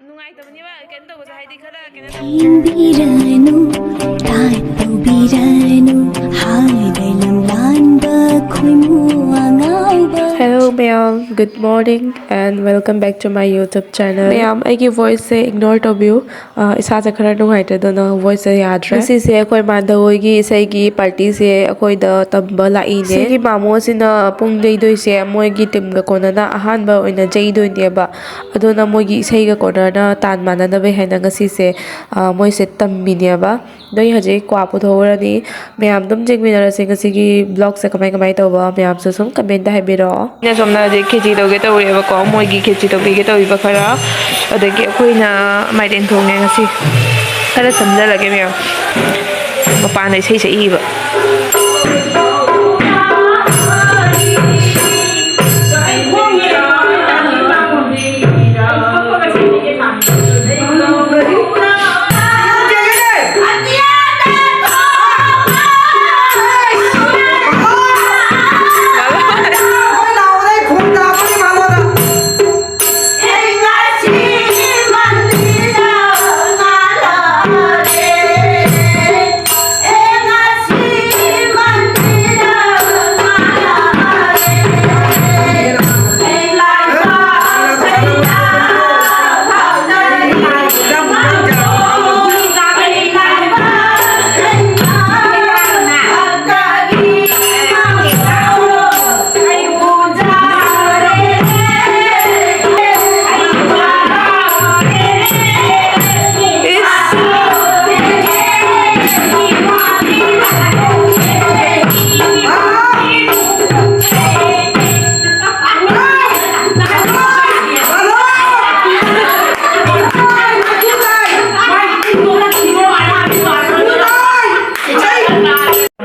ꯅꯨꯡꯉꯥꯏꯇꯕꯅꯦꯕ ꯀꯩꯅꯣ ꯇꯧꯕꯁꯦ ꯍꯥꯏꯗꯤ ꯈꯔ ꯀꯩꯅꯣ Hello ma'am, good morning and welcome back to my YouTube channel. Ma'am, ꯑꯩꯒꯤ voice ꯁꯦ ignore ꯇꯧꯕꯤꯌꯨ. ꯏꯁꯥꯁꯦ ꯈꯔ ꯅꯨꯡꯉꯥꯏꯇꯗꯅ voice ꯁꯦ ꯌꯥꯗ꯭ꯔꯦ. ꯉꯁꯤꯁꯦ ꯑꯩꯈꯣꯏ ꯃꯥꯙꯧꯒꯤ ꯏꯁꯩꯒꯤ ꯄꯥꯔꯇꯤꯁꯦ ꯑꯩꯈꯣꯏꯗ ꯇꯝꯕ ꯂꯥꯛꯏꯅꯦ. ꯁꯤꯒꯤ ꯃꯥꯃꯣꯁꯤꯅ ꯄꯨꯡ ꯌꯩꯗꯣꯏꯁꯦ ꯃꯣꯏꯒꯤ ꯇꯤꯝꯒ ꯀꯣꯟꯅꯅ ꯑꯍꯥꯟꯕ ꯑꯣꯏꯅ ꯌꯩꯗꯣꯏꯅꯦꯕ. ꯑꯗꯨꯅ ꯃꯣꯏꯒꯤ ꯏꯁꯩꯒ ꯀꯣꯟꯅꯅ ꯇꯥꯟ ꯃꯥꯟꯅꯅꯕ ꯍꯥꯏꯅ ꯉꯁꯤꯁꯦ ꯃꯣꯏꯁꯦ ꯇꯝꯕꯤꯅꯦꯕ. ꯅꯣꯏ ꯍꯧꯖꯤꯛ ꯀ꯭ꯋꯥ ꯄꯨꯊꯣꯛꯎꯔꯅꯤ. ꯃꯌꯥꯝ ꯑꯗꯨꯝ ꯌꯦꯡꯃꯤꯟꯅꯔꯁꯦ ꯉꯁꯤꯒꯤ ꯕ꯭ꯂꯣꯒꯁꯦ ꯀꯃꯥꯏ ꯇꯧꯕ ꯃꯌꯥꯝꯁꯨ ꯁꯨꯝ ꯀꯃꯦꯟꯇ ꯍꯥꯏꯕꯤꯔꯛꯑꯣ. ꯑꯩꯅ ꯁꯣꯝꯅ ꯍꯧꯖꯤꯛ ꯈꯦꯆꯤ ꯇꯧꯒꯦ ꯇꯧꯔꯦꯕꯀꯣ. ꯃꯣꯏꯒꯤ ꯈꯦꯆꯤ ꯇꯧꯕꯤꯒꯦ ꯇꯧꯔꯤꯕ ꯈꯔ. ꯑꯗꯒꯤ ꯑꯩꯈꯣꯏꯅ ꯃꯥꯏꯔꯦꯟ ꯊꯣꯡꯉꯦ ꯉꯁꯤ. ꯈꯔ ꯁꯝꯖꯜꯂꯒꯦ ꯃꯌꯥꯝ. ꯃꯄꯥꯟꯗ ꯏꯁꯩ ꯁꯛꯏꯕ.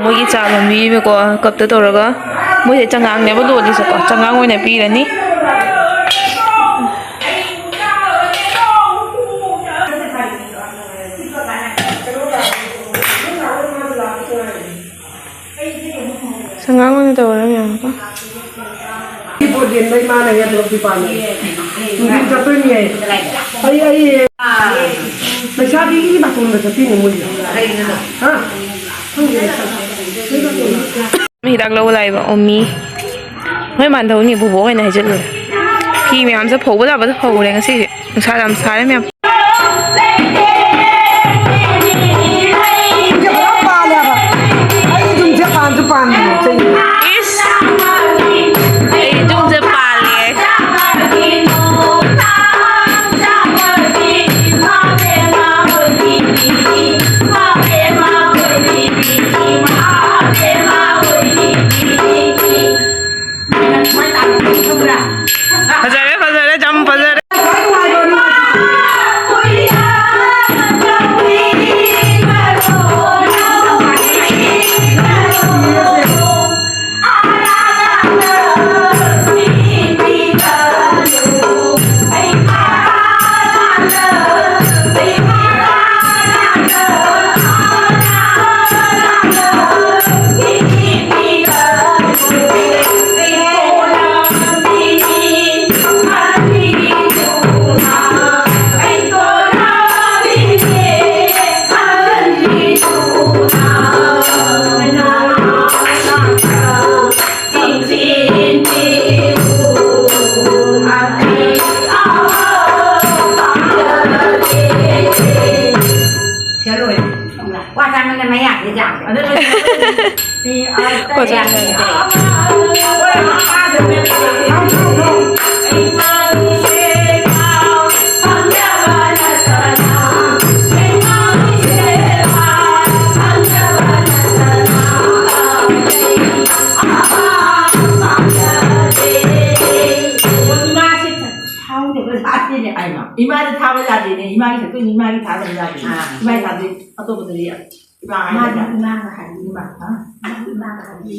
ꯃꯣꯏꯒꯤ ꯆꯥ ꯂꯣꯟꯕꯤꯕꯀꯣ ꯀꯞꯇ ꯇꯧꯔꯒ ꯃꯣꯏꯁꯦ ꯆꯉꯥꯡꯅꯦꯕ ꯂꯣꯜꯂꯤꯁꯦꯀꯣ. ꯆꯉꯥꯡ ꯑꯣꯏꯅ ꯄꯤꯔꯅꯤ. ꯆꯉꯥꯡ ꯑꯣꯏꯅ ꯇꯧꯔ ꯃꯌꯥꯝꯀꯣ. ꯍꯤꯗꯥꯛ ꯂꯧꯕ ꯂꯥꯛꯏꯕ ꯑꯣꯃꯤ. ꯍꯣꯏ ꯃꯥꯟꯗꯧꯅꯤ ꯕꯨꯕꯣꯛ ꯑꯣꯏꯅ ꯍꯥꯏꯖꯤꯜꯂꯨꯔꯦ. ꯐꯤ ꯃꯌꯥꯝꯁꯦ ꯐꯧꯕ ꯂꯥꯛꯄꯗ ꯐꯧꯔꯦ ꯉꯁꯤꯁꯦ. ꯅꯨꯡꯁꯥ ꯌꯥꯝ ꯁꯥꯔꯦ ꯃꯌꯥꯝ. फजरे जम फजरे. 이마를 타면 자지네. 이마기 자꾸 이마기 타면 자지. 이마기 타지. 어떠분들이 이마가 하지.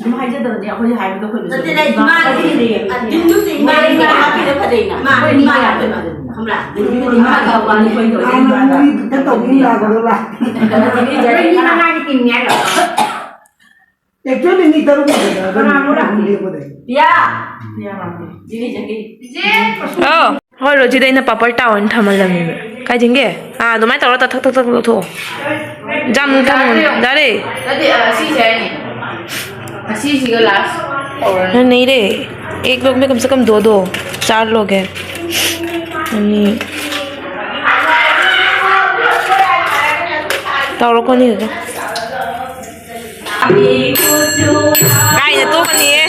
이마 하이저들은 아버지 하이도 그러죠. 근데 이마기 딘두스 이마기가 하기도 파데나. 이마가 되나. không làm nhưng mà cầu qua đi quay rồi tiếp tục đi là được là đi mà hai đi tìm nghe rồi để trước đi đi tới lúc này con nào muốn làm gì có thể đi đi đi đi ꯍꯣꯏ ꯔꯣꯖꯤꯗ ꯑꯩꯅ paper town ꯊꯝꯍꯜꯂꯝꯃꯦꯕ. 파이팅게 아 너무 많이 떨었다 탁탁탁 놓고 잠 잘해 नहीं रे एक लोग में कम से कम दो 4 लोग हैं tao có nhiều không cái này tốt cái gì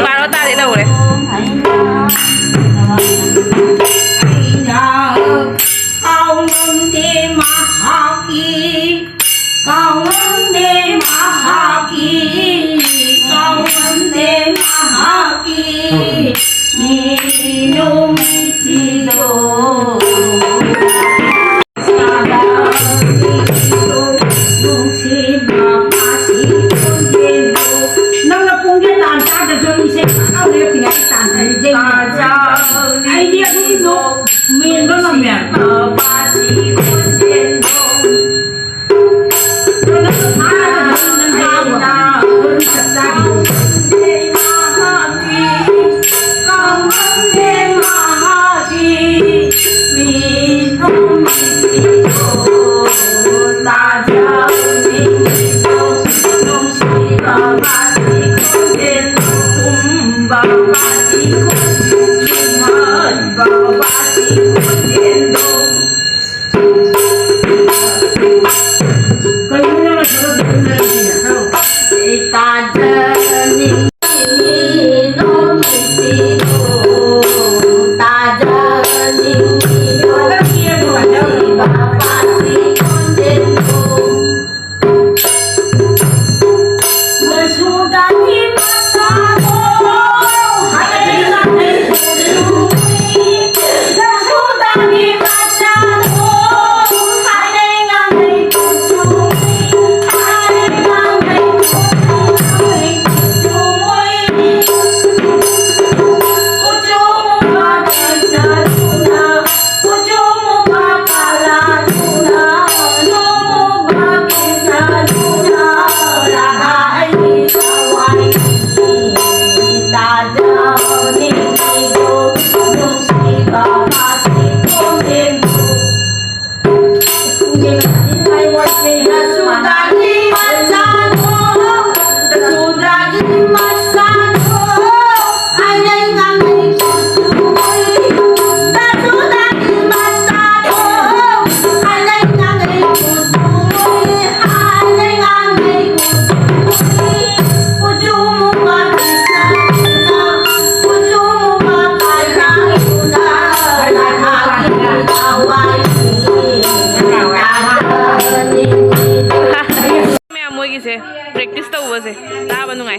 Baru tadi tahu deh. Practice tau ba se? Tama nung ay.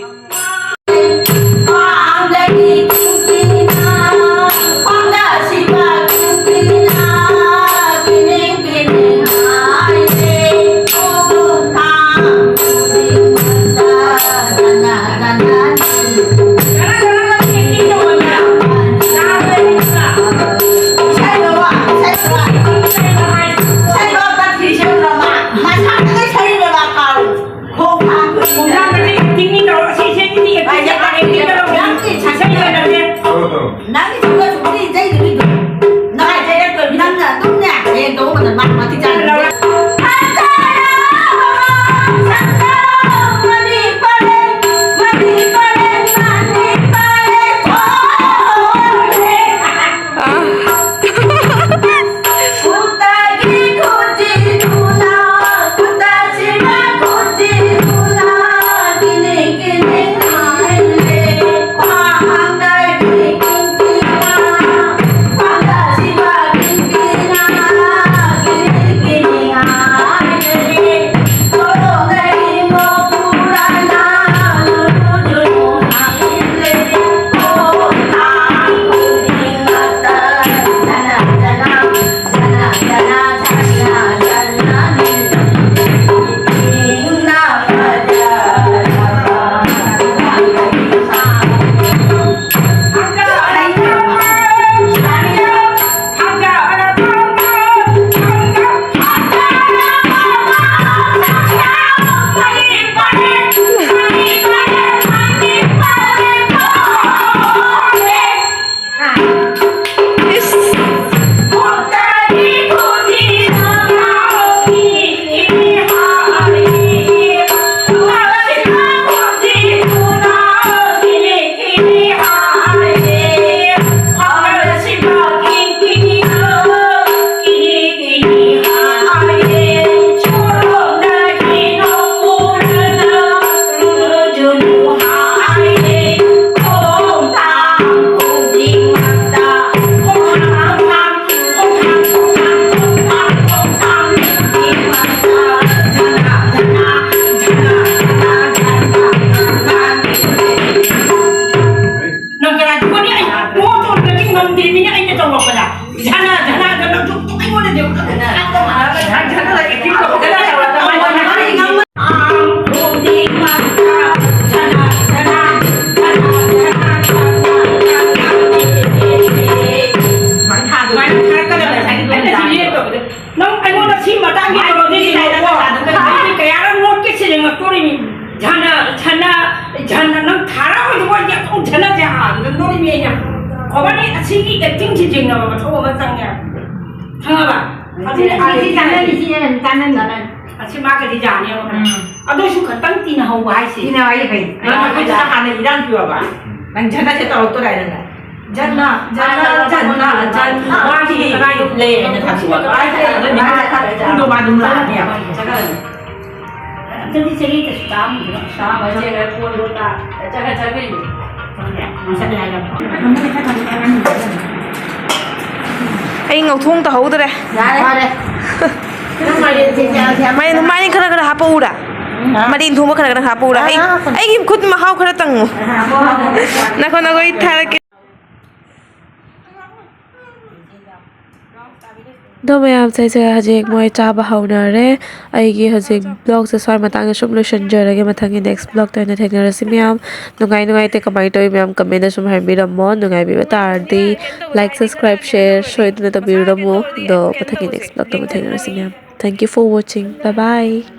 ꯈꯦꯠꯅꯁꯦ ꯑꯗꯨꯗ ꯅꯣꯛꯏꯃꯤ ꯑꯩꯅ ꯈꯣꯕꯅꯤ ꯑꯁꯤꯒꯤ ꯑꯦꯛꯇꯤꯡꯁꯤꯡꯅꯕ ꯃꯊꯧ ꯑꯃ ꯆꯪꯉꯦ ꯈꯪꯉꯕ ꯑꯁꯤ ꯃꯥꯒꯗꯤ ꯌꯥꯅꯦꯕ ꯑꯗꯨꯏꯁꯨ ꯈꯛꯇꯪ ꯇꯤꯟꯅꯍꯧꯕ ꯍꯥꯏꯁꯦ ꯇꯤꯟꯅꯍꯧꯕ ꯐꯩ ꯑꯩꯈꯣꯏꯗ ꯍꯥꯟꯅ ꯏꯔꯥꯡ ꯄꯤꯌꯣꯕ ꯅꯪ ꯖꯟꯅꯁꯦ ꯇꯧꯔꯛꯇꯣꯔꯥꯏꯗꯅ ꯖꯟꯅ ꯃꯥꯒꯤ ꯀꯗꯥꯏ ꯂꯩꯌꯦꯅ ꯊꯥꯛꯁꯤꯕ ꯃꯥ ꯑꯗꯨꯝ ꯂꯥꯛꯑꯅꯦꯕ Jadi cerita sama aja kayak puluh tak jaga-jaga ini. Masa dia ada. Anh Ngọc Thung tao hấu đây. Mày nó mai khara khara hapa ura. Mày đi thung khara khara hapa ura. Anh kim khut mà hao khara tang. Na con nó goi thar ke. Do mayam sai sai hajik moi cha ba hauna re ai gi hajik blog se soi matang sum lo shanjar ge mathang ge next blog ta na thengna ra simyam nungai te kamai toi myam comment da sum har bi ram mo nungai bi tar di like subscribe share show it na ta bi ram mo do mathang ge next blog ta mathang ra simyam. Thank you for watching. Bye bye.